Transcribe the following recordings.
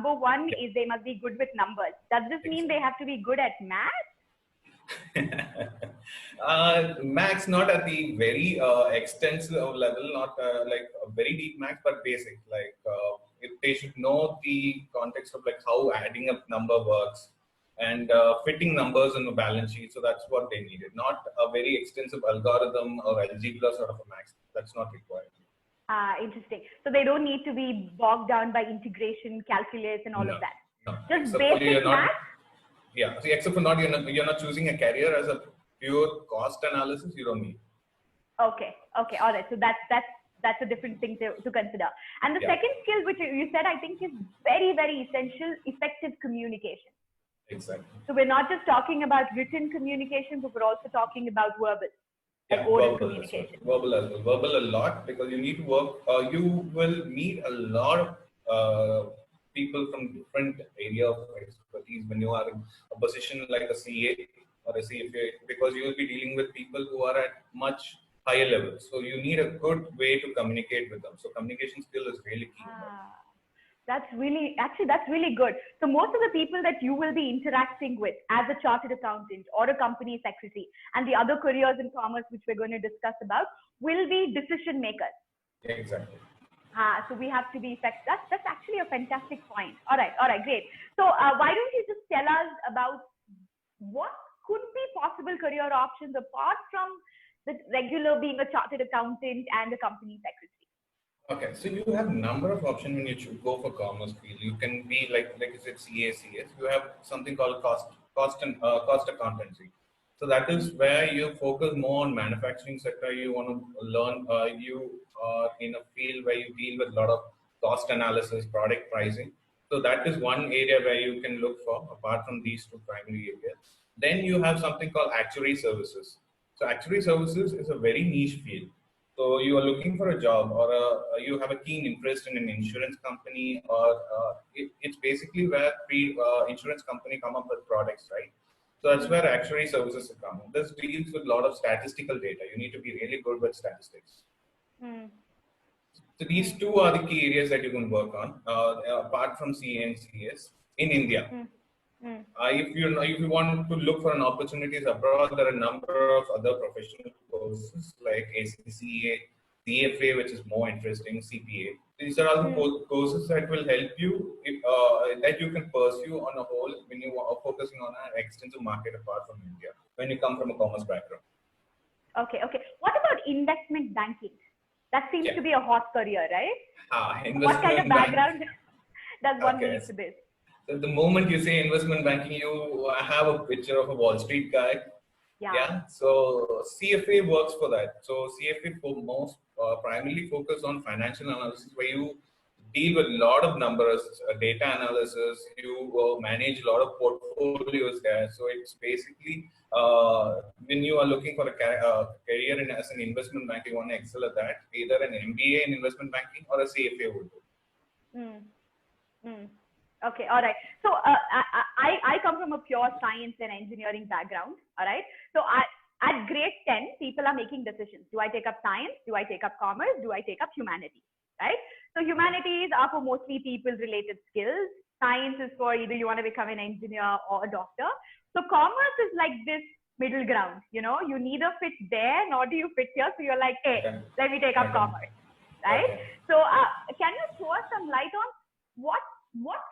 number one is they must be good with numbers. Does this mean they have to be good at math? Maths not at the very extensive level, not like a very deep maths, but basic. Like if they should know the context of like how adding up number works and fitting numbers in a balance sheet. So that's what they needed. Not a very extensive algorithm or algebra sort of a maths. That's not required. Interesting. So they don't need to be bogged down by integration, calculus, and all of that. No. Just basic math. Yeah. See, except for you're not choosing a career as a pure cost analysis. You don't need. Okay. All right. So that's a different thing to consider. And the second skill, which you said, I think is very, very essential: effective communication. Exactly. So we're not just talking about written communication, but we're also talking about verbal. Yeah, oral communication. Verbal as well. Verbal a lot, because you need to work. You will meet a lot of people from different area of expertise when you are in a position like a CA or a CFA, because you will be dealing with people who are at much higher levels. So you need a good way to communicate with them. So communication skill is really key. That's really good. So most of the people that you will be interacting with as a chartered accountant or a company secretary, and the other careers in commerce, which we're going to discuss about, will be decision makers. Exactly. So we have to be effective. That's actually a fantastic point. All right, great. So why don't you just tell us about what could be possible career options apart from the regular being a chartered accountant and a company secretary? Okay, so you have a number of options when you go for commerce field. You can be like you said, CACS. You have something called cost accountancy. So that is where you focus more on manufacturing sector. You want to learn. You are in a field where you deal with a lot of cost analysis, product pricing. So that is one area where you can look for, apart from these two primary areas. Then you have something called actuary services. So actuary services is a very niche field. So you are looking for a job, or you have a keen interest in an insurance company, or it's basically where insurance company come up with products, right? So that's where actuary services come. This deals with a lot of statistical data. You need to be really good with statistics. So these two are the key areas that you can work on, apart from CA and CS in India. If you want to look for an opportunities abroad, there are a number of other professional courses like ACCA, CFA, which is more interesting, CPA. These are all the courses that will help you, that you can pursue on a whole when you are focusing on an extensive market apart from India, when you come from a commerce background. Okay. What about investment banking? That seems to be a hot career, right? What kind of background does one need for this? So the moment you say investment banking, you have a picture of a Wall Street guy. Yeah. So CFA works for that. So CFA for most primarily focus on financial analysis, where you deal with a lot of numbers, data analysis. You manage a lot of portfolios there. So it's basically when you are looking for a career as an investment banker, you want to excel at that. Either an MBA in investment banking or a CFA would do. Okay, all right. So I come from a pure science and engineering background, all right? So at grade 10, people are making decisions. Do I take up science? Do I take up commerce? Do I take up humanities, right? So humanities are for mostly people-related skills. Science is for either you want to become an engineer or a doctor. So commerce is like this middle ground, you neither fit there nor do you fit here. So you're like, hey, let me take up commerce, right? So can you throw us some light on what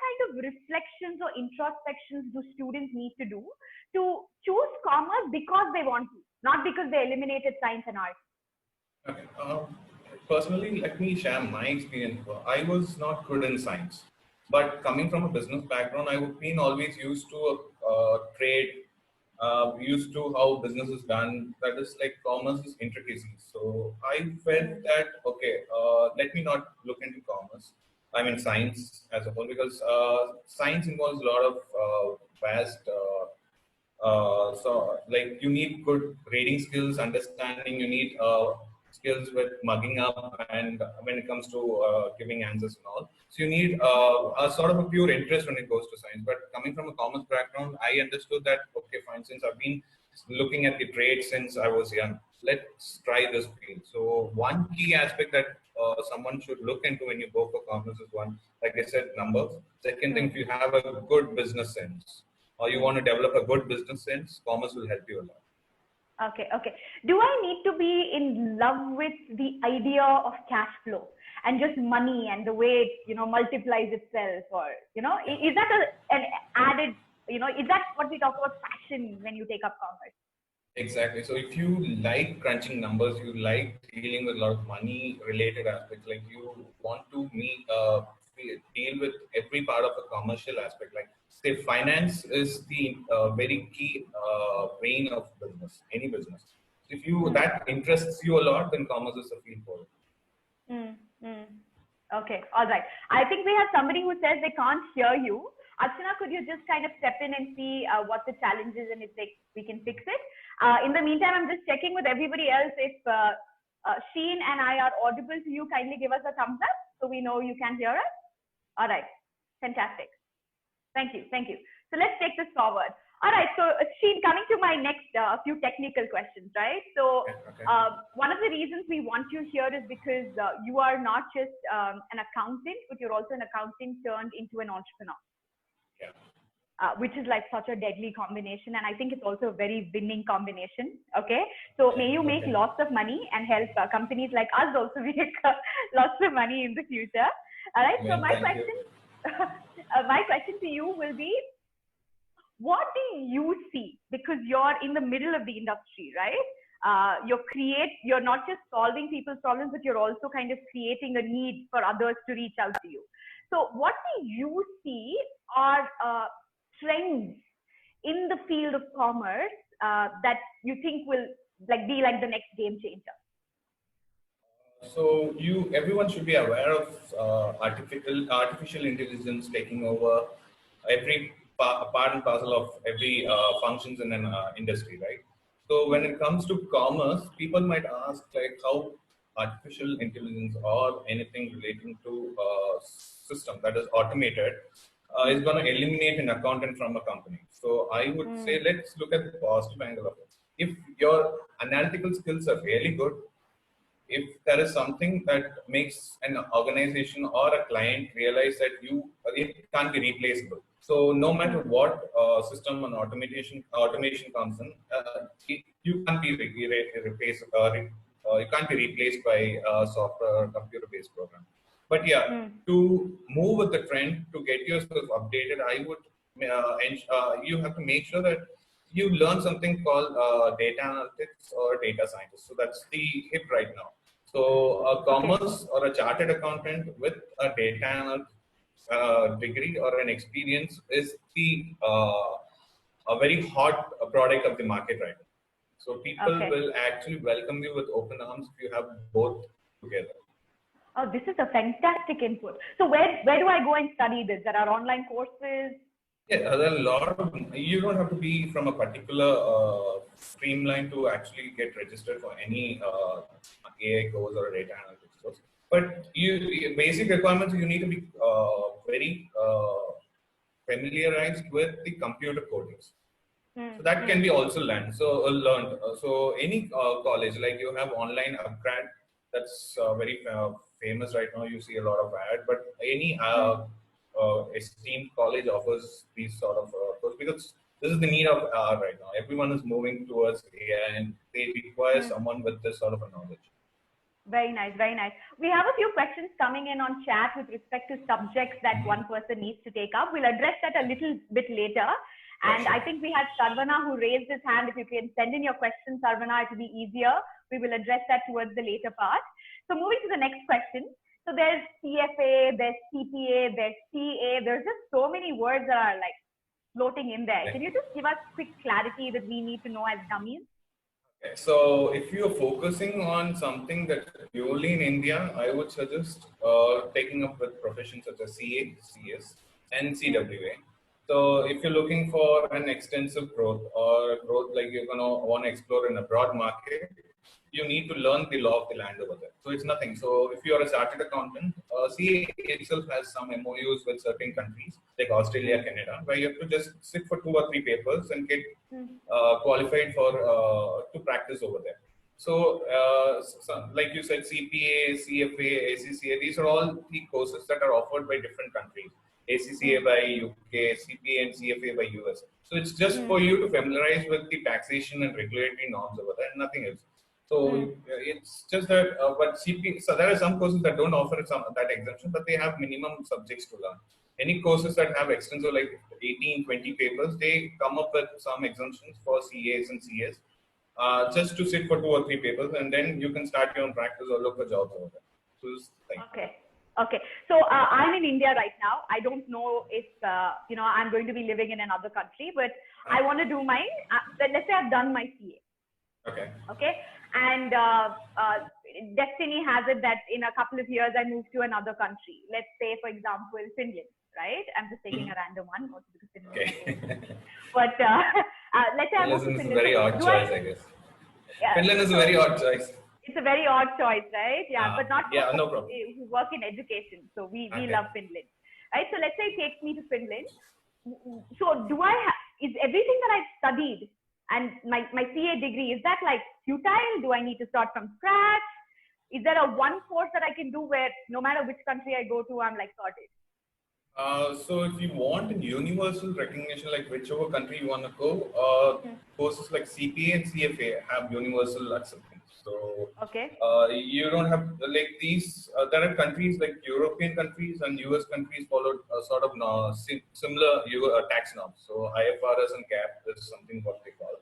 kind of reflections or introspections do students need to do to choose commerce because they want to, not because they eliminated science and art? Okay. Personally, let me share my experience. I was not good in science, but coming from a business background, I've been always used to trade, used to how business is done. That is like commerce's intricacies. So I felt that, okay, let me not look into commerce. I mean science as a whole, because science involves a lot of vast, so like you need good reading skills, understanding, you need skills with mugging up, and when it comes to giving answers and all. So you need a sort of a pure interest when it goes to science. But coming from a commerce background, I understood that, okay, fine, since I've been looking at the trade since I was young, let's try this field. So one key aspect that someone should look into when you go for commerce is one, like I said, numbers. Second thing, if you have a good business sense or you want to develop a good business sense, commerce will help you a lot. Okay, okay. Do I need to be in love with the idea of cash flow and just money and the way it, multiplies itself, or, is that an added, is that what we talk about passion when you take up commerce? Exactly. So if you like crunching numbers, you like dealing with a lot of money related aspects, like you want to deal with every part of the commercial aspect, like say finance is the very key vein of business, any business. If you that interests you a lot, then commerce is a field for it. Okay, all right. I think we have somebody who says they can't hear you. Archana, could you just kind of step in and see what the challenge is and if we can fix it? In the meantime, I'm just checking with everybody else if Sheen and I are audible to you. Kindly give us a thumbs up so we know you can hear us. All right, fantastic. Thank you, thank you. So let's take this forward. All right, so Sheen, coming to my next few technical questions, right? So one of the reasons we want you here is because you are not just an accountant, but you're also an accountant turned into an entrepreneur. Which is like such a deadly combination, and I think it's also a very winning combination. Okay, so may you make lots of money and help companies like us also make lots of money in the future. All right, so my question to you will be, what do you see, because you're in the middle of the industry, right? You're not just solving people's problems, but you're also kind of creating a need for others to reach out to you. So what do you see are trends in the field of commerce that you think will be like the next game changer? So everyone should be aware of artificial intelligence taking over every part and parcel of every functions in an industry, right? So when it comes to commerce, people might ask like how artificial intelligence or anything relating to system that is automated is going to eliminate an accountant from a company. So I would say let's look at the positive angle of it. If your analytical skills are really good, if there is something that makes an organization or a client realize that it can't be replaceable. So no matter what system and automation comes in, you can't be replaced. You can't be replaced by a software or computer-based program. But to move with the trend, to get yourself updated, I would you have to make sure that you learn something called data analytics or data scientist. So that's the hip right now. So a commerce or a chartered accountant with a data analytics degree or an experience is a very hot product of the market right now. So people will actually welcome you with open arms if you have both together. Oh, this is a fantastic input. So where do I go and study this? There are online courses? Yeah, there are a lot of, you don't have to be from a particular streamline to actually get registered for any AI course or a data analytics course. But basic requirements, you need to be very familiarized with the computer codings. So that can be also learned. So any college, like you have online upgrad, that's very famous right now. You see a lot of ad, but any esteemed college offers these sort of courses because this is the need of right now. Everyone is moving towards AI and they require someone with this sort of a knowledge. Very nice, very nice. We have a few questions coming in on chat with respect to subjects that one person needs to take up. We'll address that a little bit later. And I think we had Sarvana who raised his hand. If you can send in your questions, Sarvana, it will be easier. We will address that towards the later part. So moving to the next question. So there's CFA, there's CPA, there's CA. There's just so many words that are like floating in there. Can you just give us quick clarity that we need to know as dummies? Okay. So if you're focusing on something that's purely in India, I would suggest taking up with professions such as CA, CS, and CWA. So if you're looking for an extensive growth or growth like you're going to want to explore in a broad market, you need to learn the law of the land over there. So it's nothing. So if you are a chartered accountant, CA itself has some MOUs with certain countries like Australia, Canada, where you have to just sit for 2 or 3 papers and get qualified for to practice over there. So, like you said, CPA, CFA, ACCA, these are all the courses that are offered by different countries. ACCA by UK, CPA and CFA by US. So it's just for you to familiarize with the taxation and regulatory norms over there, and nothing else. So it's just that, but CPA, so there are some courses that don't offer that exemption, but they have minimum subjects to learn. Any courses that have extensive like 18, 20 papers, they come up with some exemptions for CAs and CS. Just to sit for 2 or 3 papers, and then you can start your own practice or look for jobs over there. So okay. Okay. So I'm in India right now. I don't know if I'm going to be living in another country, but I want to do mine. Let's say I've done my CA. Okay. Okay. And destiny has it that in a couple of years I move to another country. Let's say, for example, Finland. Right? I'm just taking a random one, also because Finland. Okay. But let's say I move to Finland is Finland. a very odd choice, I guess. Yeah. Finland is a very odd choice. It's a very odd choice, right? Yeah, but not for no problem. who work in education. So we love Finland, right? So let's say it takes me to Finland. So is everything that I've studied and my CA degree, is that like futile? Do I need to start from scratch? Is there a one course that I can do where no matter which country I go to, I'm like sorted? So if you want a universal recognition, like whichever country you want to go, courses like CPA and CFA have universal acceptance. So you don't have like these. There are countries like European countries and US countries followed sort of similar tax norms. So IFRS and CAP is something what they call.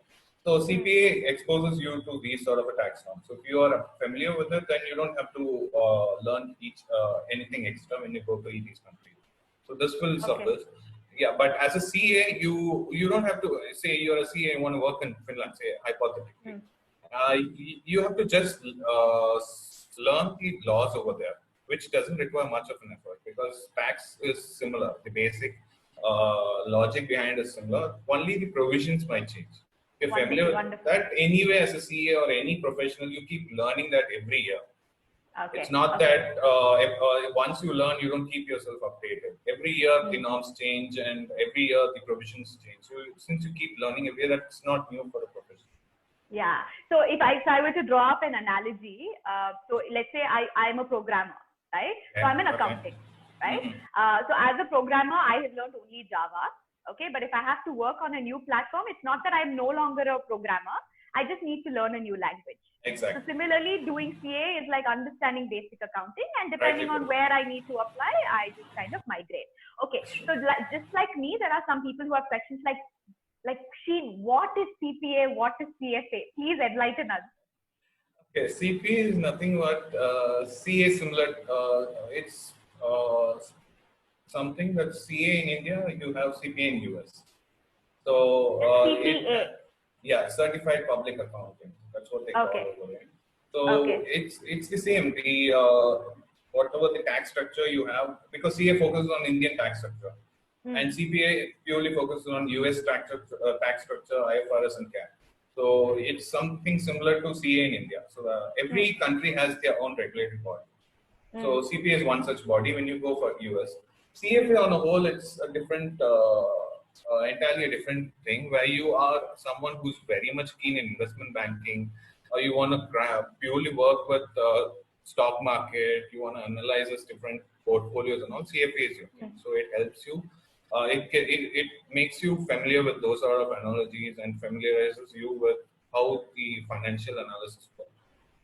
So CPA exposes you to these sort of a tax norms. So if you are familiar with it, then you don't have to learn anything extra when you go to these countries. So this will suffice. Yeah, but as a CA, you don't have to say you're a CA, you want to work in Finland, say hypothetically. You have to just learn the laws over there, which doesn't require much of an effort because tax is similar. The basic logic behind is similar. Only the provisions might change. If you're familiar with that, anyway, as a CA or any professional, you keep learning that every year. Okay. It's not that once you learn, you don't keep yourself updated. Every year the norms change and every year the provisions change. So since you keep learning every year, that's not new for a profession. Yeah. So if I were to draw up an analogy, so let's say I'm a programmer, right? So I'm an accountant, right? So as a programmer, I have learned only Java. Okay. But if I have to work on a new platform, it's not that I'm no longer a programmer. I just need to learn a new language. Exactly. So similarly, doing CA is like understanding basic accounting, and depending on where I need to apply, I just kind of migrate. Okay, so just like me, there are some people who have questions like Sheen, what is CPA? What is CFA? Please enlighten us. Okay, CPA is nothing but CA similar. It's something that CA in India, you have CPA in US. So CPA. Certified Public Accounting. That's what they call it. So it's the same. The whatever the tax structure you have, because CA focuses on Indian tax structure, and CPA purely focuses on US tax structure, IFRS and CAP. So it's something similar to CA in India. So every country has their own regulatory body. So CPA is one such body. When you go for US, CFA on a whole, it's a different. Entirely a different thing where you are someone who's very much keen in investment banking, or you want to purely work with stock market, you want to analyze this different portfolios and all. CFA is your thing. So it helps you. It makes you familiar with those sort of analogies and familiarizes you with how the financial analysis works.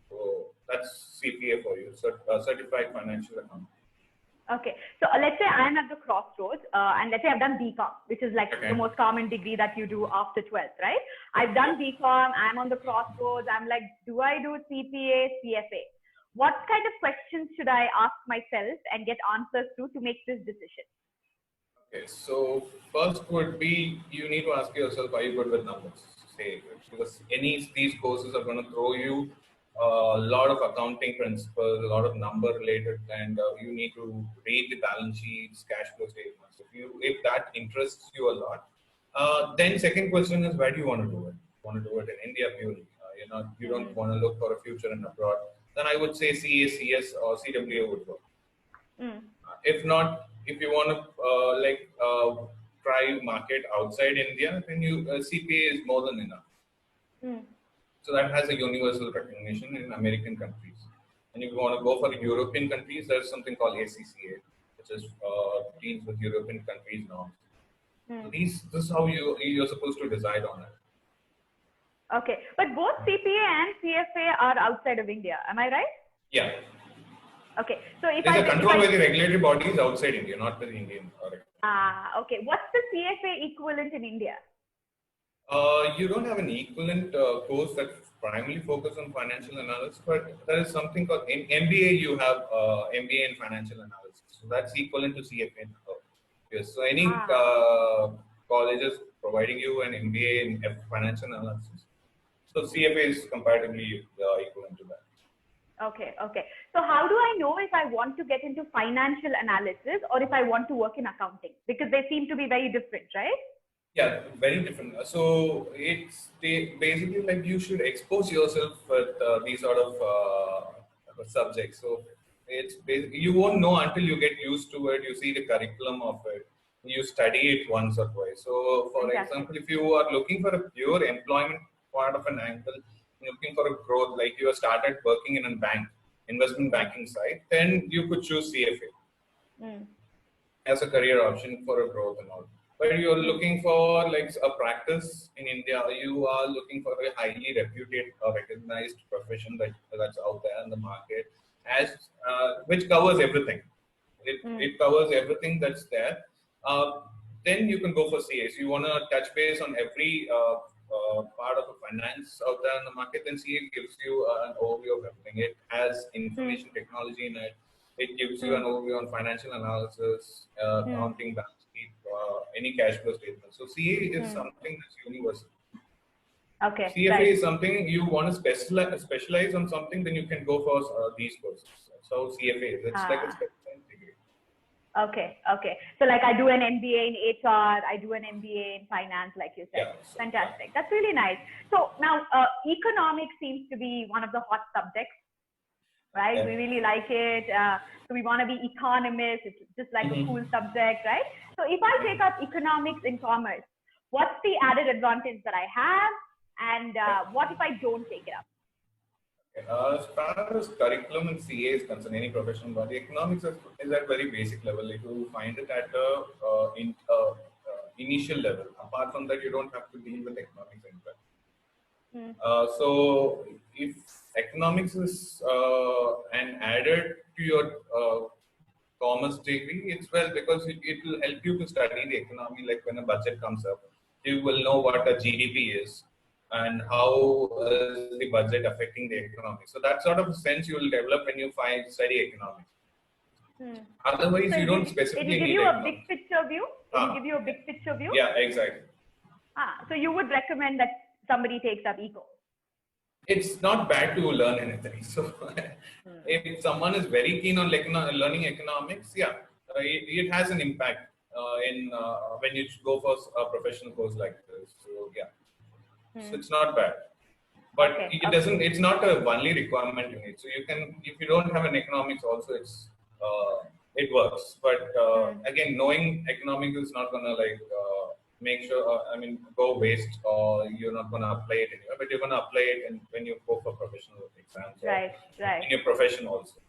So that's CPA for you, Certified Financial Accountant. Okay, so let's say I'm at the crossroads, and let's say I've done BCom, which is like the most common degree that you do after 12th, right? I've done BCom, I'm on the crossroads, I'm like, do I do CPA, CFA? What kind of questions should I ask myself and get answers to make this decision? Okay, so first would be, you need to ask yourself, are you good with numbers? Say, because any of these courses are going to throw you a lot of accounting principles, a lot of number related, and you need to read the balance sheets, cash flow statements. If that interests you a lot, then second question is, where do you want to do it? Want to do it in India purely? You don't want to look for a future in abroad. Then I would say CA, CS, or CWA would work. If not, if you want to try market outside India, then CPA is more than enough. So that has a universal recognition in American countries. And if you want to go for European countries, there's something called ACCA, which is deals with European countries norms. So this is how you're supposed to decide on it. Okay, but both CPA and CFA are outside of India. Am I right? Yeah. Okay, so if There's a control by the regulatory bodies outside India, not by the Indian. Okay. What's the CFA equivalent in India? You don't have an equivalent course that primarily focuses on financial analysis, but there is something called in MBA. You have MBA in financial analysis, so that's equivalent to CFA. Yes. So any colleges providing you an MBA in financial analysis, so CFA is comparatively equivalent to that. Okay. So how do I know if I want to get into financial analysis or if I want to work in accounting? Because they seem to be very different, right? Yeah, very different. So basically like you should expose yourself with these sort of subjects. So it's basically, you won't know until you get used to it. You see the curriculum of it. You study it once or twice. So for example, if you are looking for a pure employment part of an angle, looking for a growth, like you have started working in a bank, investment banking side, then you could choose CFA as a career option for a growth and all. But you're looking for like a practice in India, you are looking for a highly reputed or recognized profession that's out there in the market, as which covers everything. It covers everything that's there. Then you can go for CA. So you want to touch base on every part of the finance out there in the market, then CA gives you an overview of everything. It has information technology in it. It gives you an overview on financial analysis, accounting, balance sheet, any cash flow statement. So CA is something that's universal. Okay. CFA is something you want to specialize on something, then you can go for these courses. So CFA, it's like a specialized degree. Okay. So like I do an MBA in HR, I do an MBA in finance, like you said. Yeah, Fantastic. That's really nice. So now economics seems to be one of the hot subjects, right? Yeah. We really like it. So we want to be economists. It's just like a cool subject, right? So if I take up economics in commerce, what's the added advantage that I have? And what if I don't take it up? As far as curriculum and CA is concerned, any professional body, economics is at very basic level. Like you find it at the initial level. Apart from that, you don't have to deal with economics anywhere. So if economics is and added to your commerce degree, it's well because it will help you to study the economy. Like when a budget comes up, you will know what a GDP is and how is the budget affecting the economy. So that sort of sense you will develop when you study economics. Otherwise, so you don't specifically need economics. It will give you a big picture view? It will give you a big picture view? Yeah, exactly. So you would recommend that somebody takes up eco? It's not bad to learn anything. So if someone is very keen on learning economics, it has an impact in when you go for a professional course like this. So yeah. So it's not bad, but it doesn't. It's not a only requirement you need. So you can, if you don't have an economics, also it works. But again, knowing economics is not gonna like make sure. Go waste, or you're not gonna apply it anywhere. But you're gonna apply it when you go for professional exams, right, in your profession also.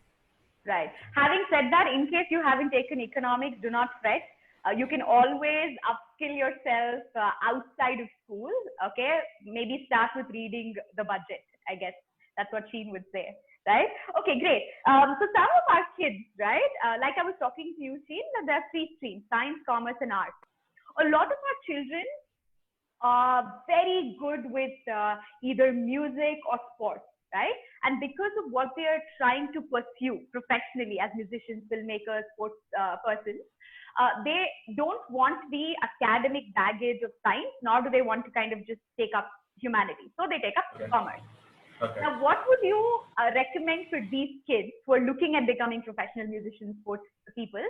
Right. Having said that, in case you haven't taken economics, do not fret. You can always upskill yourself outside of school. Okay, maybe start with reading the budget. I guess that's what Sheen would say, right? Okay, great. So some of our kids, right? Like I was talking to you, Sheen, that there are 3 streams: science, commerce, and art. A lot of our children are very good with either music or sports, right? And because of what they are trying to pursue professionally as musicians, filmmakers, sports persons, they don't want the academic baggage of science, nor do they want to kind of just take up humanities. So they take up commerce. Okay. Now, what would you recommend for these kids who are looking at becoming professional musicians, sports people?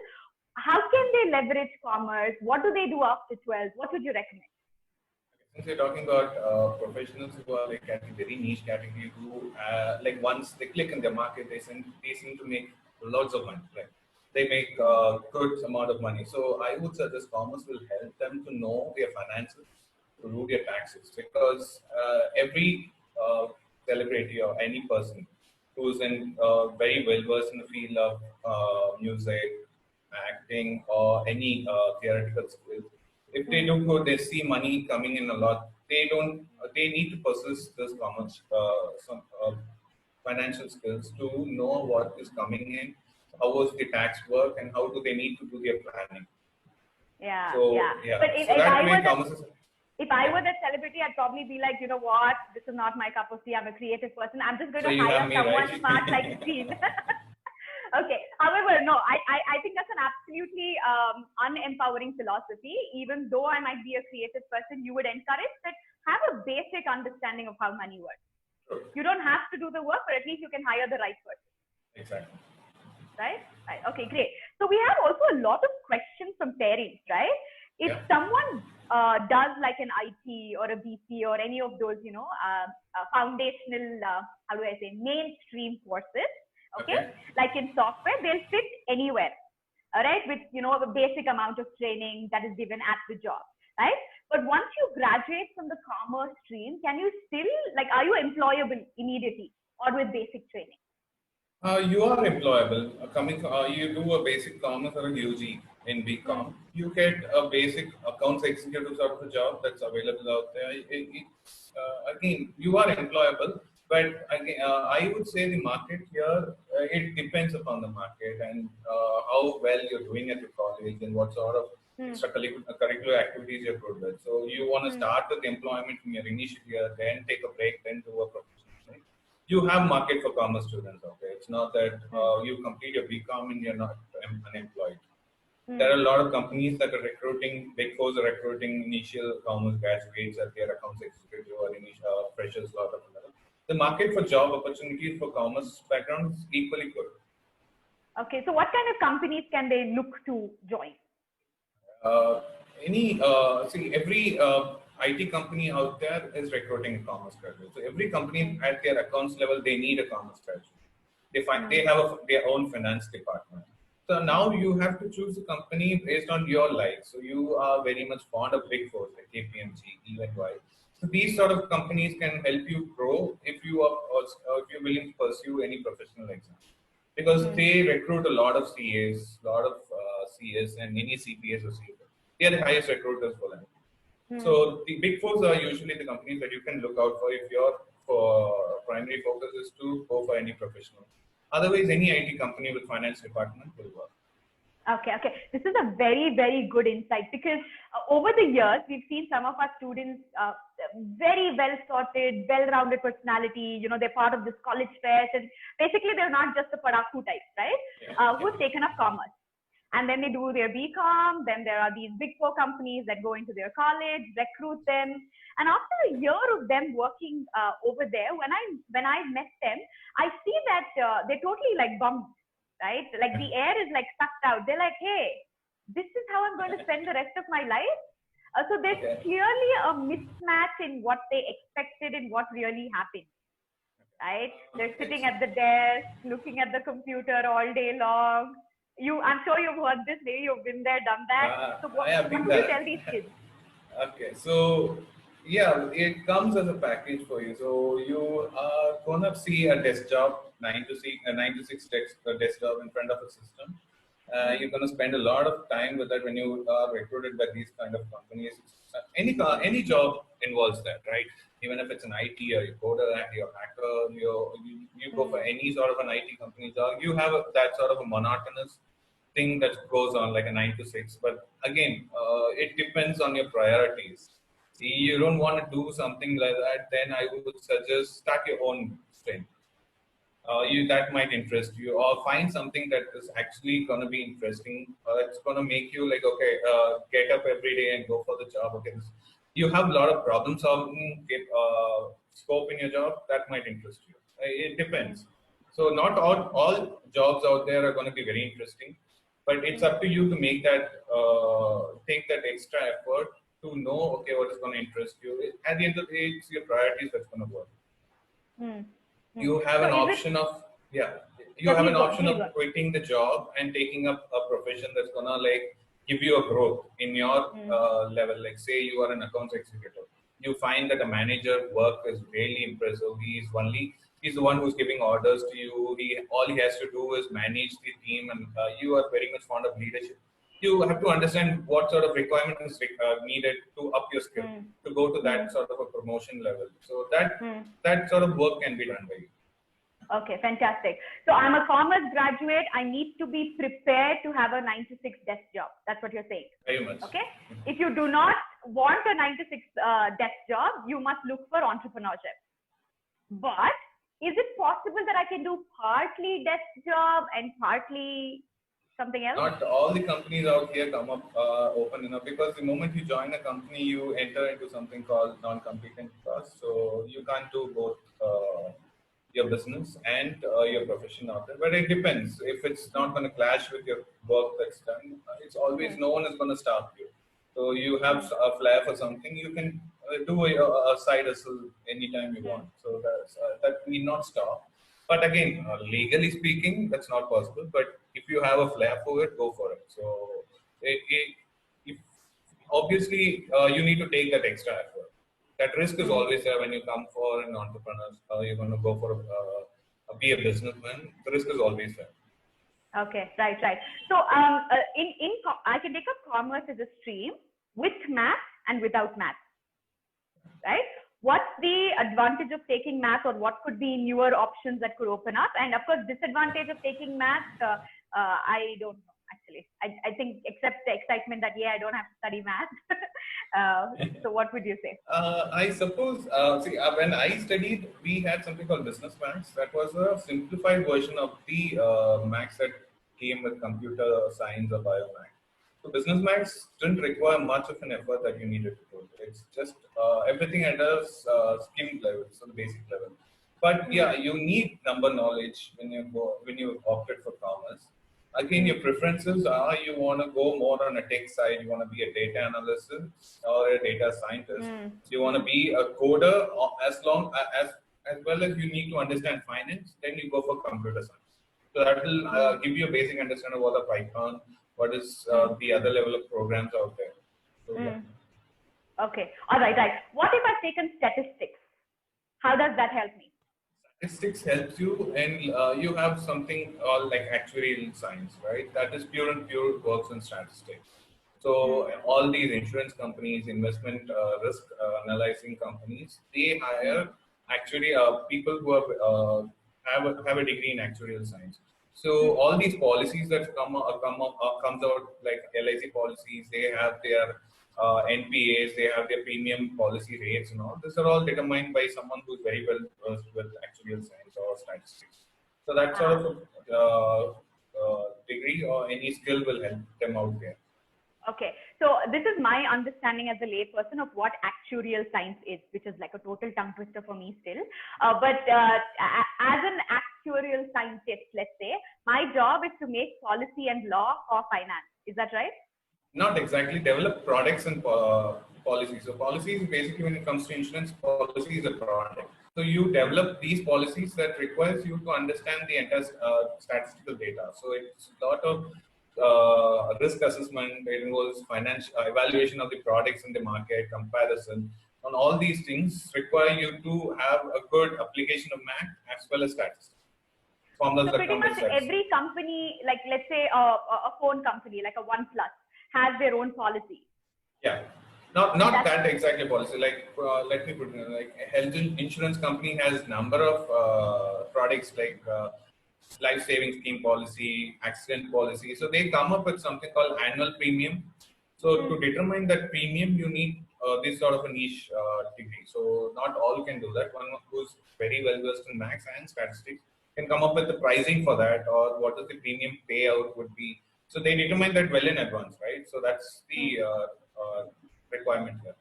How can they leverage commerce? What do they do after 12? What would you recommend? Since you're talking about professionals who are like at a very niche category, who like once they click in their market, they seem to make lots of money. Right? They make good amount of money. So I would suggest commerce will help them to know their finances, to do their taxes, because every celebrity or any person who's in very well versed in the field of music, acting, or any theoretical skills, if they do good, they see money coming in a lot. They don't. They need to possess this commerce, some financial skills to know what is coming in, how was the tax work, and how do they need to do their planning. Yeah, So yeah. yeah, But so that way commerce is. if I were that celebrity, I'd probably be like, you know what, this is not my cup of tea. I'm a creative person. I'm just going So to you hire have me, someone right? smart like Steve. Okay. However, no, I think that's an absolutely unempowering philosophy. Even though I might be a creative person, you would encourage that have a basic understanding of how money works. Sure. You don't have to do the work, but at least you can hire the right person. Exactly. Right? Right. Okay, great. So we have also a lot of questions from parents, right? If Yeah. someone does like an IT or a BC or any of those, you know, foundational, how do I say, mainstream courses, okay? Like in software, they'll fit anywhere, all right? With, you know, a basic amount of training that is given at the job, right? But once you graduate from the commerce stream, can you still, like, are you employable immediately or with basic training? You are employable. You do a basic commerce or a UG in BCom. You get a basic accounts executive sort of a job that's available out there. Again, you are employable, but again, I would say the market here, it depends upon the market and how well you're doing at your college and what sort of extracurricular activities you're good with. So you want to start with employment in your initial year, then take a break, then do a professional. You have market for commerce students. Okay, it's not that you complete your BCom and you're not unemployed. There are a lot of companies that are recruiting. Big Fours are recruiting initial commerce graduates at their accounts executive or initial freshers lot of level. The market for job opportunities for commerce background is equally good. Okay, so what kind of companies can they look to join? Every IT company out there is recruiting a commerce graduate. So every company at their accounts level, they need a commerce graduate. They have their own finance department. So now you have to choose a company based on your likes. So you are very much fond of Big Four like KPMG, EY. So these sort of companies can help you grow if you are if you're willing to pursue any professional exam, because they recruit a lot of CAs, a lot of CS, and any CPAs or CFAs. They are the highest recruiters for them. So the Big Fours are usually the companies that you can look out for if your primary focus is to go for any professional. Otherwise, any IT company with finance department will work. Okay, okay. This is a very, very good insight because over the years, we've seen some of our students very well sorted, well-rounded personality. You know, they're part of this college fest, and basically they're not just the Padaku types, right? Who've taken up commerce. And then they do their BCom, then there are these Big Four companies that go into their college, recruit them. And after a year of them working over there, when I met them, I see that they're totally like bummed, right? Like the air is like sucked out. They're like, hey, this is how I'm going to spend the rest of my life. So there's clearly a mismatch in what they expected and what really happened, right? They're sitting at the desk, looking at the computer all day long. I'm sure you've heard this. Maybe you've been there, done that. So what do you tell these kids? Okay, so yeah, it comes as a package for you. So you are gonna see a desk job, 9 to 6 desk job in front of a system. You're gonna spend a lot of time with that when you are recruited by these kind of companies. Any job involves that, right? Even if it's an IT or you go to that, you're a hacker, you go for any sort of an IT company job, you have that sort of a monotonous thing that goes on like a 9 to 6. But again, it depends on your priorities. You don't want to do something like that, then I would suggest start your own thing. That might interest you, or find something that is actually going to be interesting. It's going to make you like, okay, get up every day and go for the job. Okay, you have a lot of problem solving scope in your job that might interest you. It depends. So not all jobs out there are going to be very interesting, but it's up to you to make that take that extra effort to know, okay, what is going to interest you. At the end of the day, it's your priorities that's going to work. You have an option of quitting the job and taking up a profession that's gonna like give you a growth in your level. Like say you are an accounts executive, you find that the manager work is really impressive. He's the one who's giving orders to you. All he has to do is manage the team, and you are very much fond of leadership. You have to understand what sort of requirement is needed to up your skill to go to that sort of a promotion level. So that sort of work can be done by you. Okay, fantastic. So I'm a commerce graduate. I need to be prepared to have a 9 to 6 desk job. That's what you're saying. Very much. Okay. If you do not want a 9 to 6 desk job, you must look for entrepreneurship. But is it possible that I can do partly desk job and partly something else? Not all the companies out here come up open enough, because the moment you join a company, you enter into something called non-competent clause. So you can't do both your business and your profession out there. But it depends. If it's not going to clash with your work that's done, it's always no one is going to stop you. So you have a flair for something, you can do a side hustle anytime you want. So that need not stop. But again, legally speaking, that's not possible. But if you have a flair for it, go for it. So if obviously you need to take that extra effort. That risk is always there when you come for an entrepreneur. You're going to go for be a businessman. The risk is always there. Okay, right. So I can take up commerce as a stream with math and without math, right? What's the advantage of taking math, or what could be newer options that could open up? And of course, disadvantage of taking math, I don't know actually. I think except the excitement that I don't have to study math. So what would you say? I suppose, when I studied, we had something called business maths. That was a simplified version of the maths that came with computer science or biomaths. So business maths didn't require much of an effort that you needed to do. It's just everything at a skim level, so the basic level. But yeah, you need number knowledge when you opted for commerce. Again, your preferences are you want to go more on a tech side, you want to be a data analyst or a data scientist. So you want to be a coder, as well as you need to understand finance, then you go for computer science. So that will give you a basic understanding of what a Python, what is the other level of programs out there. So, yeah. Okay, all right. What if I've taken statistics? How does that help me? Statistics helps you, and you have something like actuarial science, right? That is pure works on statistics. So all these insurance companies, investment risk analyzing companies, they hire actually people who have a degree in actuarial science. So all these policies that comes out, like LIC policies, they have their NPAs, they have their premium policy rates and all. These are all determined by someone who's very well versed with actuarial science or statistics. So that sort of degree or any skill will help them out there. Okay, so this is my understanding as a layperson of what actuarial science is, which is like a total tongue twister for me still. But as an actuarial scientist, let's say, my job is to make policy and law for finance. Is that right? Not exactly. Develop products and policies. So policies, basically, when it comes to insurance, policy is a product. So you develop these policies that requires you to understand the entire statistical data. So it's a lot of risk assessment. It involves financial evaluation of the products in the market, comparison. On all these things require you to have a good application of math as well as statistics. So pretty much every company, like let's say a phone company, like a OnePlus, has their own policy. Yeah, not that exactly policy. Like let me put it like a health insurance company has number of products like life saving scheme policy, accident policy. So they come up with something called annual premium. So to determine that premium, you need this sort of a niche degree. So not all can do that. One who's very well versed in maths and statistics can come up with the pricing for that, or what is the premium payout would be. So they determine that well in advance, right? So that's the requirement here.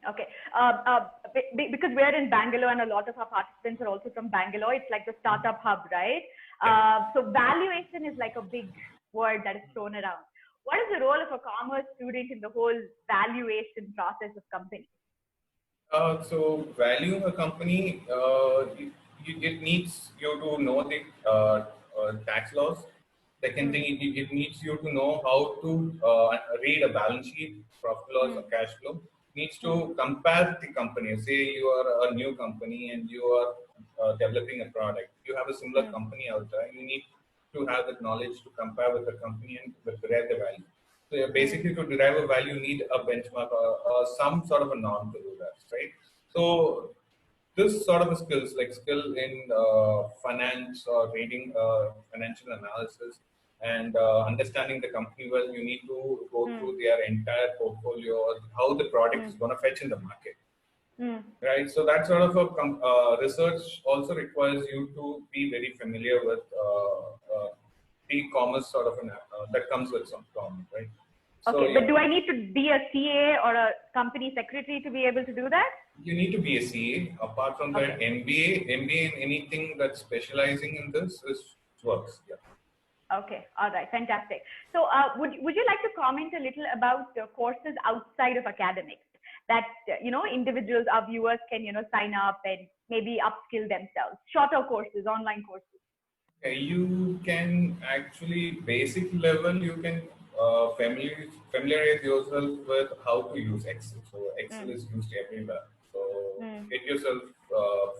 Okay. Because we're in Bangalore and a lot of our participants are also from Bangalore. It's like the startup hub, right? So valuation is like a big word that is thrown around. What is the role of a commerce student in the whole valuation process of companies? So valuing a company, it needs you to know the tax laws. Second thing, it needs you to know how to read a balance sheet, profit loss, or cash flow. needs to compare the company. Say you are a new company and you are developing a product. You have a similar company out there. You need to have that knowledge to compare with the company and derive the value. So basically, to derive a value, you need a benchmark or some sort of a norm to do that, right? So this sort of a skills, like skill in finance or reading financial analysis and understanding the company well, you need to go through their entire portfolio or how the product is going to fetch in the market. Right, so that sort of a research also requires you to be very familiar with e-commerce sort of that comes with some commerce, right? So, okay, but do I need to be a CA or a company secretary to be able to do that? You need to be a CA. Apart from that, MBA in anything that's specializing in this works. Yeah. Okay, all right, fantastic. So would you like to comment a little about courses outside of academics that individuals, our viewers can sign up and maybe upskill themselves? Shorter courses, online courses. Okay, you can actually basic level. You can familiarize yourself with how to use Excel. So Excel is used everywhere. So get yourself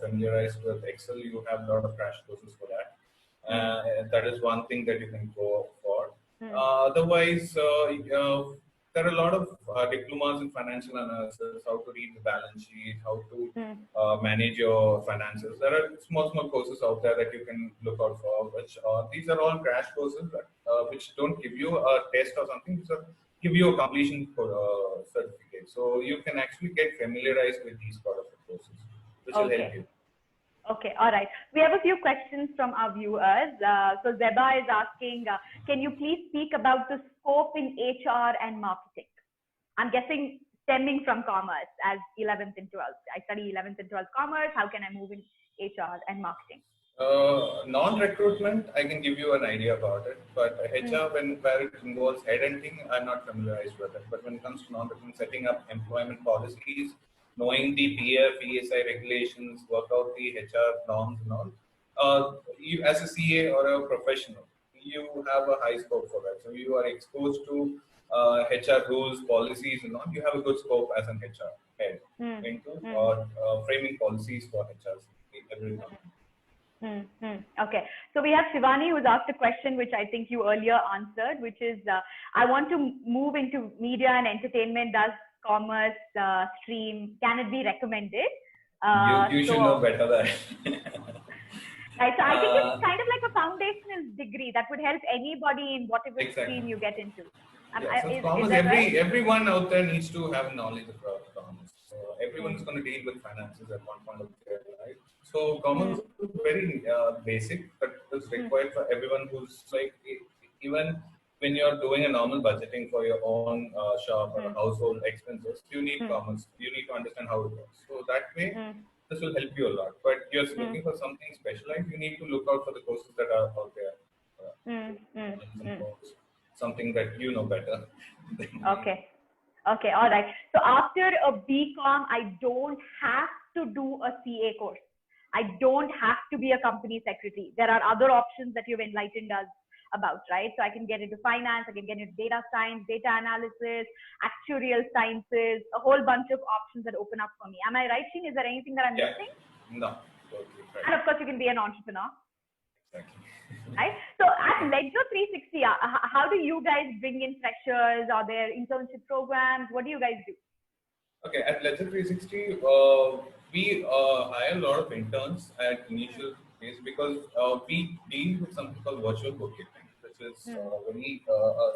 familiarized with Excel. You have a lot of crash courses for that. That is one thing that you can go for. Otherwise, there are a lot of diplomas in financial analysis, how to read the balance sheet, how to manage your finances. There are small courses out there that you can look out for, which these are all crash courses that, which don't give you a test or something, these give you a completion certificate. So you can actually get familiarized with these sort of courses, which will help you. Okay, all right. We have a few questions from our viewers. So Zeba is asking, can you please speak about the scope in HR and marketing? I'm guessing stemming from commerce as 11th and 12th. I study 11th and 12th commerce. How can I move in HR and marketing? Non-recruitment, I can give you an idea about it. But HR, where it involves headhunting, I'm not familiarized with it. But when it comes to non-recruitment, setting up employment policies, knowing the PF, PSI regulations, work out the HR norms and all. You, as a CA or a professional, you have a high scope for that. So you are exposed to HR rules, policies and all. You have a good scope as an HR head into framing policies for HRs every company. Okay, so we have Shivani who's asked a question which I think you earlier answered, which is I want to move into media and entertainment. Does commerce stream, can it be recommended? You should know better than right, so I think it's kind of like a foundational degree that would help anybody in whatever stream you get into. So commerce, everyone out there needs to have knowledge about commerce. So everyone is going to deal with finances at one point of their life. So commerce is very basic, but it's required for everyone who's like, even when you're doing a normal budgeting for your own shop or household expenses, you need commerce. You need to understand how it works. So that way, this will help you a lot. But you're looking for something specialized, you need to look out for the courses that are out there. Something that you know better. Okay, all right. So after a BCom, I don't have to do a CA course. I don't have to be a company secretary. There are other options that you've enlightened us about, right? So I can get into finance, I can get into data science, data analysis, actuarial sciences, a whole bunch of options that open up for me. Am I right, Sheen? Is there anything that I'm missing? No, totally right. And of course, you can be an entrepreneur. Exactly. Right? So at Ledger 360, how do you guys bring in freshers? Are there internship programs? What do you guys do? Okay, at Ledger 360, we hire a lot of interns at initial phase because we deal with something called virtual bookkeeping, which is very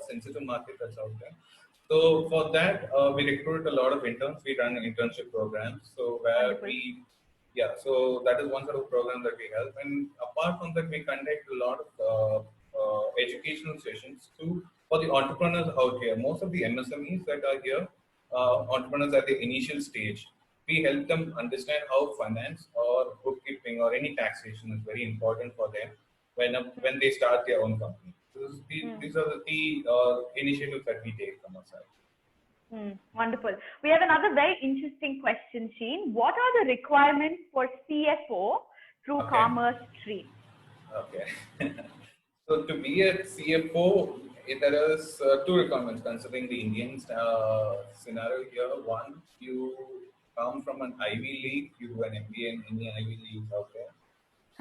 sensitive market that's out there. So for that, we recruit a lot of interns. We run internship programs. So where so that is one sort of program that we help. And apart from that, we conduct a lot of educational sessions for the entrepreneurs out here. Most of the MSMEs that are here, entrepreneurs at the initial stage, we help them understand how finance or bookkeeping or any taxation is very important for them when they start their own company. So these are the initiatives that we take from our side. Wonderful. We have another very interesting question, Sheen. What are the requirements for CFO through commerce stream? Okay. So to be a CFO, there is two requirements considering the Indian scenario here. One, you come from an Ivy League, you do an MBA in any Ivy League out there.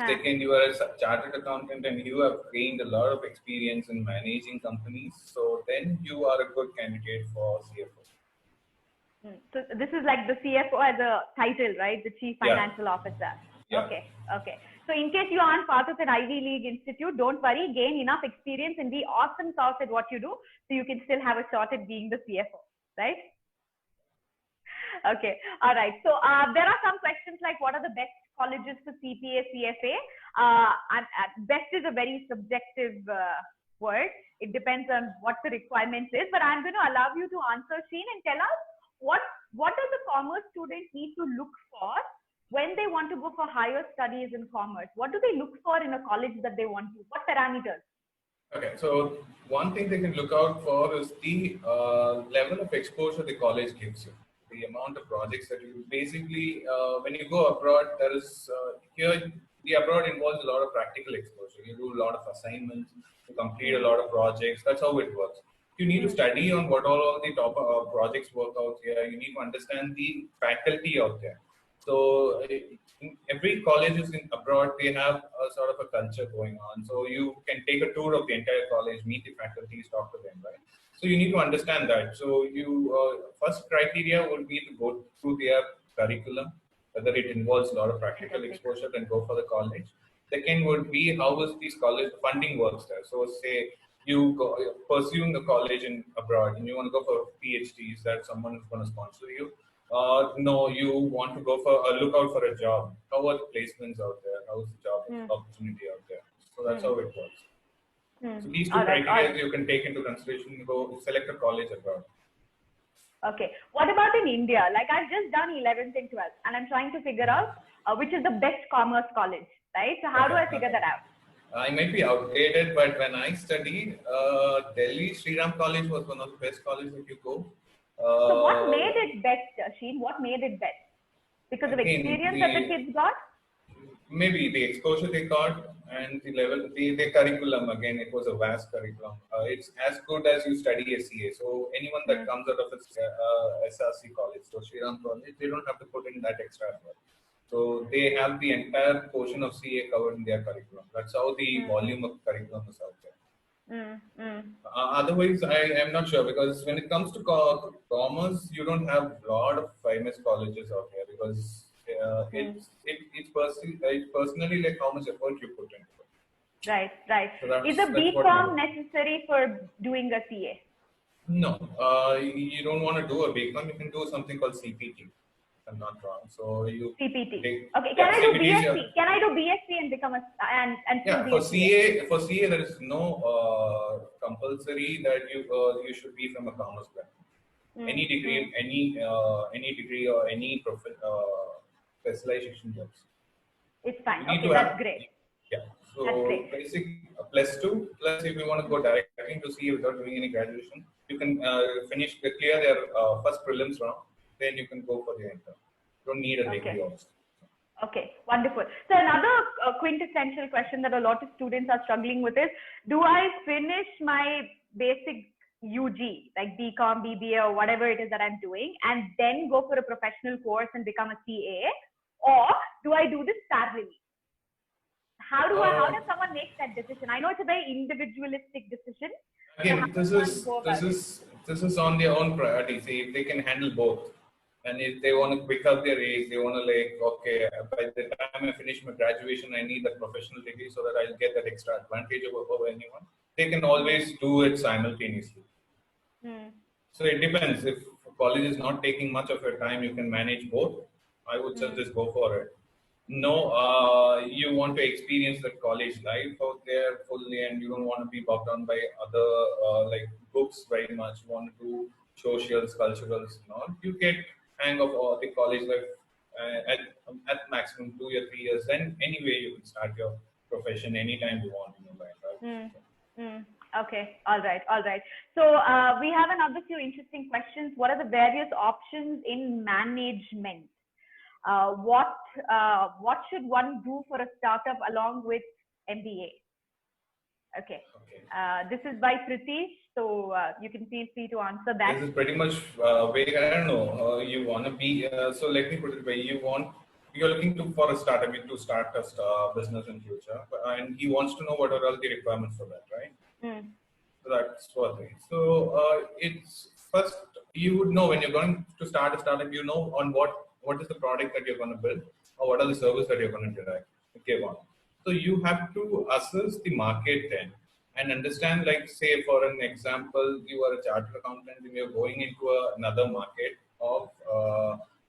Second, you are a chartered accountant and you have gained a lot of experience in managing companies. So then you are a good candidate for CFO. So this is like the CFO as a title, right? The Chief Financial Officer. Yeah. Okay. Okay. So in case you aren't part of an Ivy League institute, don't worry, gain enough experience and be awesome sauce at what you do so you can still have a shot at being the CFO, right? Okay. All right. So there are some questions like what are the best colleges for CPA, CFA? Best is a very subjective word. It depends on what the requirements is, but I'm going to allow you to answer, Sheen, and tell us what does a commerce student need to look for when they want to go for higher studies in commerce? What do they look for in a college that they want to? What parameters? Okay, so one thing they can look out for is the level of exposure the college gives you. The amount of projects that you basically, when you go abroad, there is here the abroad involves a lot of practical exposure. You do a lot of assignments, you complete a lot of projects. That's how it works. You need to study on what all the top projects work out here. You need to understand the faculty out there. So in every college is in abroad, they have a sort of a culture going on. So you can take a tour of the entire college, meet the faculties, talk to them, right? So you need to understand that. So you first criteria would be to go through their curriculum, whether it involves a lot of practical exposure, then go for the college. Second would be how is this college funding works there. So say you go pursuing a college in abroad and you want to go for PhDs that someone is going to sponsor you. No, you want to go for look out for a job. How are the placements out there? How is the job opportunity out there? So that's how it works. So these two criteria you can take into consideration. Go select a college abroad. Okay. What about in India? Like I've just done 11th and 12th, and I'm trying to figure out which is the best commerce college, right? So how do I figure that out? I might be outdated, but when I studied, Delhi Sri Ram College was one of the best colleges that you go. So what made it best, Sheen? What made it best? Because of experience that the kids got? Maybe the exposure they got and the level, the curriculum, again, it was a vast curriculum. It's as good as you study a CA. So anyone that comes out of a SRC college, so Sri Ram College, they don't have to put in that extra effort. So they have the entire portion of CA covered in their curriculum. That's how the volume of curriculum is out there. Otherwise, I am not sure because when it comes to commerce, you don't have a lot of famous colleges out here because it's personally like how much effort you put into it. Right, right. So is a BCom necessary for doing a CA? No, you don't want to do a BCom. You can do something called CPT. I'm not wrong. So you CPT. Okay. Can I do BSc? Can I do BSc and become a for CA there is no compulsory that you should be from a commerce background. Any degree, any degree or any specialization jobs. It's fine. Okay, that's great. Yeah. So basic +2 plus if you want to go directly into CA without doing any graduation, you can clear their first prelims round. Then you can go for the intern. You don't need a degree also. Okay, wonderful. So another quintessential question that a lot of students are struggling with is, do I finish my basic UG, like BCom, BBA, or whatever it is that I'm doing, and then go for a professional course and become a CA, or do I do this parallelly? How does someone make that decision? I know it's a very individualistic decision. Again, this is on their own priority. See if they can handle both. And if they want to pick up their age, they want to like, okay, by the time I finish my graduation, I need that professional degree so that I'll get that extra advantage over anyone. They can always do it simultaneously. So it depends. If college is not taking much of your time, you can manage both. I would just go for it. No, you want to experience the college life out there fully, and you don't want to be bogged down by other like books very much. You want to do socials, culturals, and all. You get hang of all the college life at maximum 2 or 3 years. Then anyway, you can start your profession anytime you want in your life, right? Okay, all right. So we have another few interesting questions. What are the various options in management? What should one do for a startup along with MBA? Okay. Okay. This is by Pritish, so you can feel free to answer that. This is pretty much where, I don't know, you want to be. So let me put it way, you're looking to for a startup to start a business in future, and he wants to know what are all the requirements for that, right? Mm. So that's one thing. So it's first you would know when you're going to start a startup, you know on what is the product that you're going to build or what are the service that you're going to give on. So you have to assess the market then and understand, like say for an example, you are a chartered accountant and you're going into another market of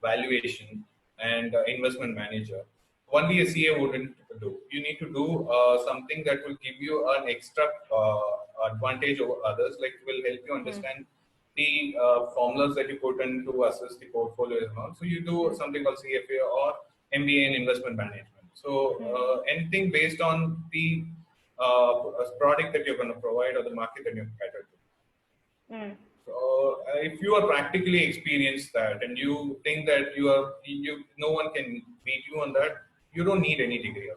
valuation and investment manager. Only a CA wouldn't do. You need to do something that will give you an extra advantage over others, like will help you understand the formulas that you put in to assess the portfolio and all. So you do something called CFA or MBA in investment management. So anything based on the product that you're going to provide or the market that you're catered to. So if you are practically experienced that and you think that no one can beat you on that, you don't need any degree.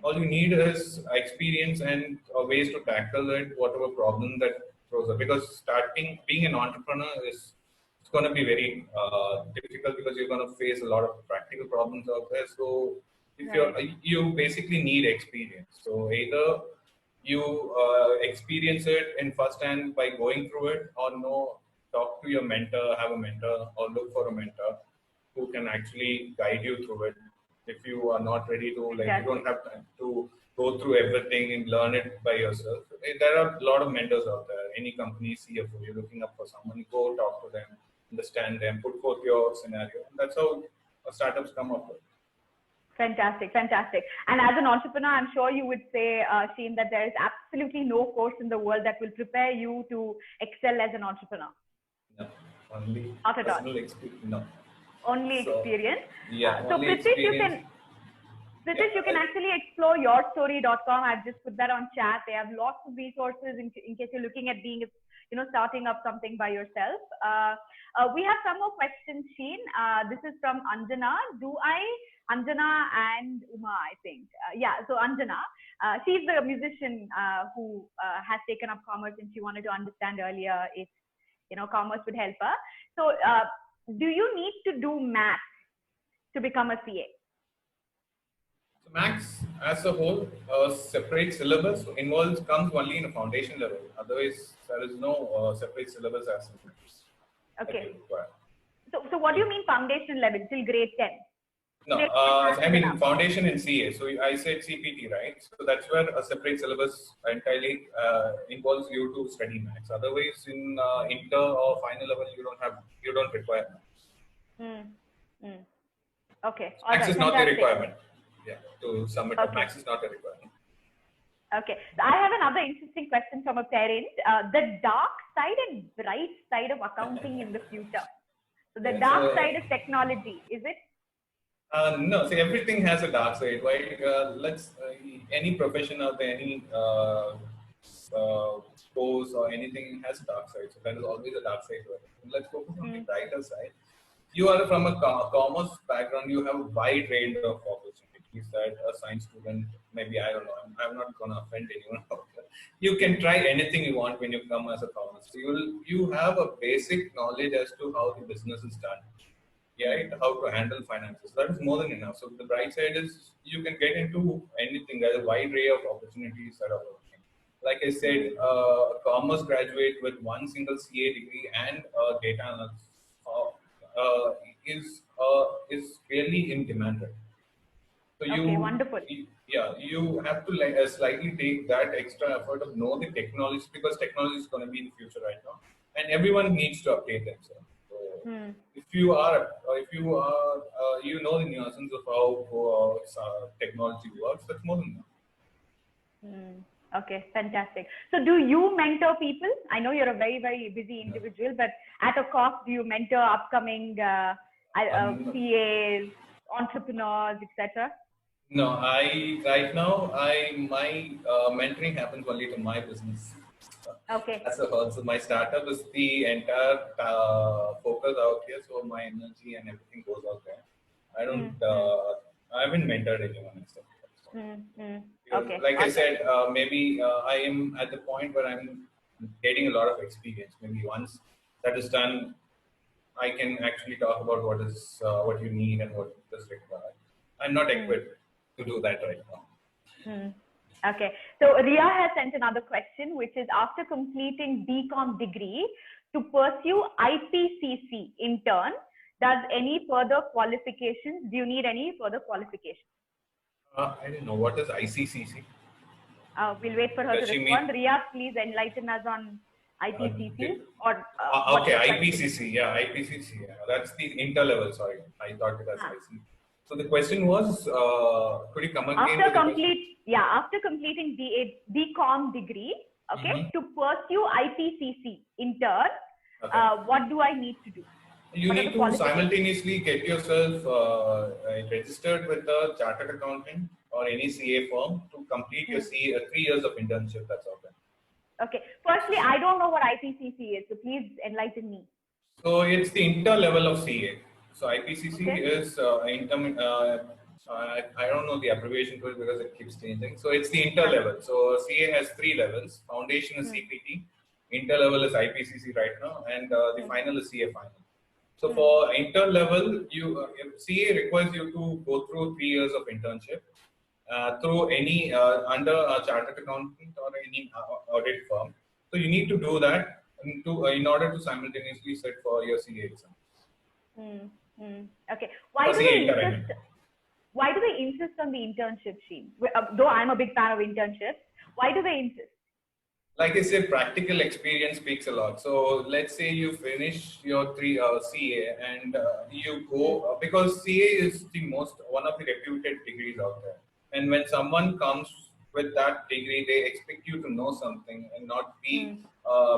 All you need is experience and ways to tackle it, whatever problem that throws up. Because being an entrepreneur it's going to be very difficult because you're going to face a lot of practical problems out there. So if you basically need experience. So either you experience it in first hand by going through it, or no, talk to your mentor, have a mentor, or look for a mentor who can actually guide you through it. If you are not ready to, like, you don't have time to go through everything and learn it by yourself. There are a lot of mentors out there. Any company, CFO, you're looking up for someone, go talk to them, understand them, put forth your scenario. That's how startups come up with. Fantastic, fantastic. And as an entrepreneur, I'm sure you would say, Sheen, that there is absolutely no course in the world that will prepare you to excel as an entrepreneur. No, only not at personal experience. No. Only experience. Yeah. So Pritish, you can actually explore yourstory.com. I've just put that on chat. They have lots of resources in case you're looking at starting up something by yourself. We have some more questions, Sheen. This is from Anjana. Anjana and Uma, I think. So Anjana, she's the musician who has taken up commerce, and she wanted to understand earlier if commerce would help her. So do you need to do math to become a CA? So maths as a whole, separate syllabus comes only in a foundation level. Otherwise, there is no separate syllabus as such. Okay. So what do you mean foundation level till grade 10? No, I mean foundation in CA. So I said CPT, right? So that's where a separate syllabus entirely involves you to study maths. Otherwise, in inter or final level, you don't require maths. Okay. Maths is not the requirement. Yeah, to submit maths is not a requirement. Okay. So I have another interesting question from a parent. The dark side and bright side of accounting in the future. So the dark side is technology, is it? No, see, everything has a dark side. Right? Any profession out there, any course or anything has a dark side. So there is always a dark side to it. Let's focus on the brighter side. You are from a commerce background. You have a wide range of opportunities that a science student, maybe, I don't know, I'm not going to offend anyone out there. You can try anything you want when you come as a commerce. So you have a basic knowledge as to how the business is done. Right? How to handle finances. That is more than enough. So the bright side is you can get into anything. There's a wide array of opportunities that are working. Like I said, a commerce graduate with one single CA degree and data analysis is really in demand. So wonderful. You have to slightly take that extra effort of know the technology, because technology is going to be in the future right now, and everyone needs to update themselves. So if you know the nuances of how technology works, that's more than enough. Okay, fantastic. So do you mentor people? I know you're a very, very busy individual, but at a cost, do you mentor upcoming CAs, entrepreneurs, etc.? No, right now my mentoring happens only to my business. Okay. As a whole, so my startup is the entire focus out here. So my energy and everything goes out there. I haven't mentored anyone and stuff. Okay. Like I said, maybe I am at the point where I'm getting a lot of experience. Maybe once that is done, I can actually talk about what you need and what is required. I'm not equipped to do that right now. Okay. So Ria has sent another question, which is after completing BCom degree to pursue IPCC in turn, does any further qualifications? Do you need any further qualifications? I don't know what is ICCC. We'll wait for her to respond. Ria, please enlighten us on IPCC or okay, IPCC. Yeah, IPCC. Yeah. That's the inter-level. Sorry, I thought it was IC. So the question was, could you come again? After completing BCom degree, okay, to pursue IPCC in turn, what do I need to do? You need to simultaneously get yourself registered with a chartered accountant or any CA firm to complete your 3 years of internship. That's all. Okay. Firstly, I don't know what IPCC is, so please enlighten me. So it's the inter level of CA. So IPCC is I don't know the abbreviation for it because it keeps changing. So it's the inter level. So CA has 3 levels. Foundation is CPT, inter level is IPCC right now, and the final is CA final. So for inter level, CA requires you to go through 3 years of internship through any under a chartered accountant or any audit firm. So you need to do that in order to simultaneously sit for your CA exam. Okay. Why do they insist on the internship, Sheen? Though I'm a big fan of internships, why do they insist? Like I said, practical experience speaks a lot. So let's say you finish your 3 CA and you go because CA is one of the reputed degrees out there. And when someone comes with that degree, they expect you to know something and not be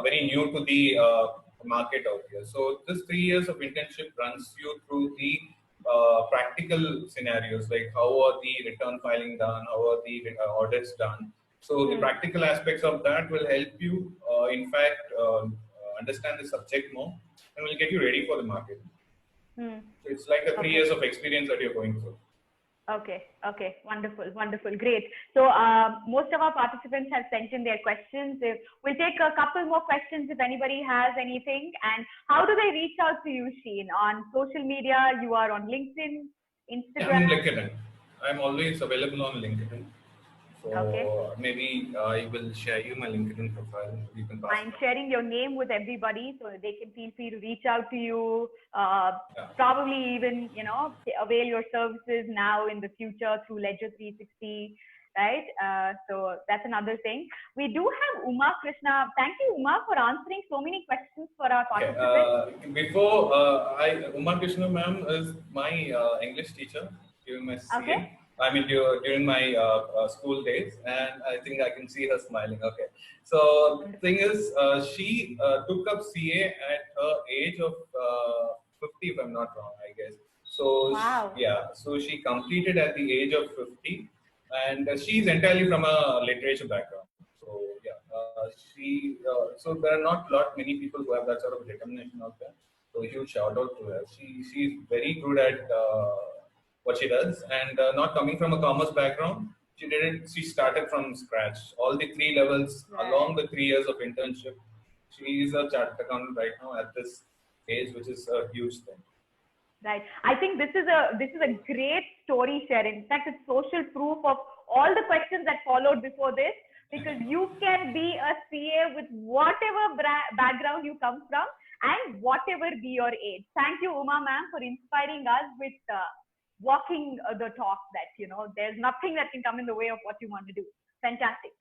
very new to the market out here. So this 3 years of internship runs you through the practical scenarios, like how are the return filing done, how are the audits done. So the practical aspects of that will help you, in fact, understand the subject more and will get you ready for the market. So it's like the 3 years of experience that you're going through. Okay. Wonderful. Great. So most of our participants have sent in their questions. We'll take a couple more questions if anybody has anything. And how do they reach out to you, Sheen? On social media, you are on LinkedIn, Instagram? I'm LinkedIn. I'm always available on LinkedIn. So maybe I will share you my LinkedIn profile. You can I'm sharing your name with everybody so they can feel free to reach out to you. Probably even, avail your services now in the future through Ledger 360, right? So that's another thing. We do have Uma Krishna. Thank you, Uma, for answering so many questions for our participants. Uma Krishna ma'am is my English teacher during my CA. I mean, during my school days, and I think I can see her smiling. Okay. So the thing is, she took up CA at her age of 50, if I'm not wrong, I guess. So so she completed at the age of 50, and she's entirely from a literature background. So so there are not many people who have that sort of determination out there. So huge shout out to her. She's very good at what she does, and not coming from a commerce background, she started from scratch. All the 3 levels along the 3 years of internship. She is a chartered accountant right now at this age, which is a huge thing. Right. I think this is a great story share. In fact, it's social proof of all the questions that followed before this, because you can be a CA with whatever background you come from and whatever be your age. Thank you, Uma ma'am, for inspiring us with walking the talk that, there's nothing that can come in the way of what you want to do. Fantastic.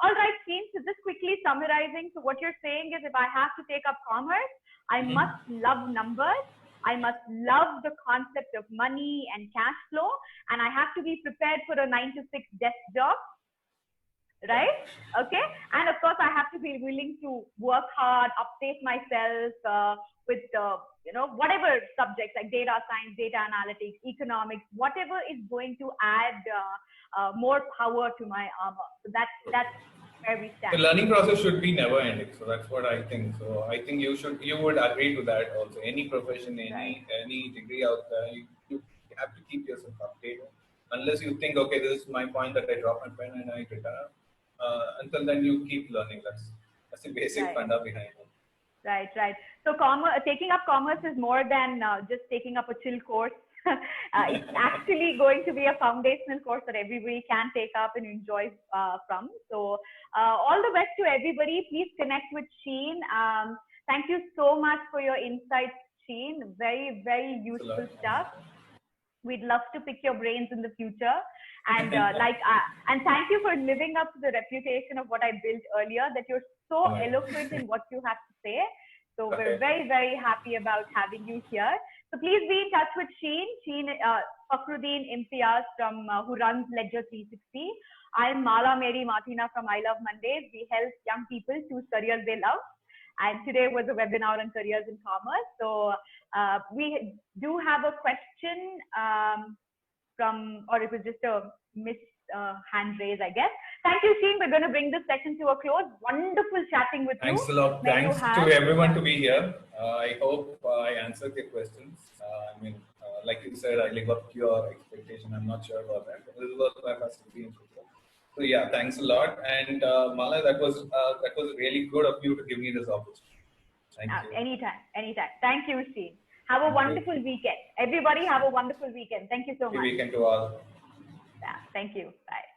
All right, Sheen, so just quickly summarizing. So what you're saying is if I have to take up commerce, I must love numbers. I must love the concept of money and cash flow. And I have to be prepared for a 9-to-6 desk job. Right? Okay. And of course, I have to be willing to work hard, update myself with whatever subjects like data science, data analytics, economics, whatever is going to add more power to my armor. So that's where we stand. The learning process should be never ending. So that's what I think. So I think you would agree to that also. Any profession, any degree out there, you have to keep yourself updated. unless you think, okay, this is my point that I drop my pen and I return. Until then, you keep learning. That's the basic funda behind it. Right, right. So taking up commerce is more than just taking up a chill course. It's actually going to be a foundational course that everybody can take up and enjoy from. So all the best to everybody. Please connect with Sheen. Thank you so much for your insights, Sheen. Very, very useful stuff. We'd love to pick your brains in the future. And and thank you for living up to the reputation of what I built earlier, that you're so eloquent in what you have to say. So we're very, very happy about having you here. So please be in touch with Sheen. Fakhruddin Imtiaz from who runs Ledger 360. I'm Mala Mary Martina from I Love Mondays. We help young people choose careers they love. And today was a webinar on careers in commerce. So we do have a question from, or it was just a hand raise, I guess. Thank you, Sheen. We're going to bring this session to a close. Wonderful chatting with you. Thanks a lot. Thanks to everyone to be here. I hope I answered your questions. I mean, like you said, I live up to your expectation. I'm not sure about that. This was my first experience with you. So yeah, thanks a lot. And Mala, that was really good of you to give me this opportunity. Thank you. Anytime. Thank you, Sheen. Have a wonderful weekend. Everybody have a wonderful weekend. Thank you so much. Happy weekend to all. Yeah, thank you. Bye.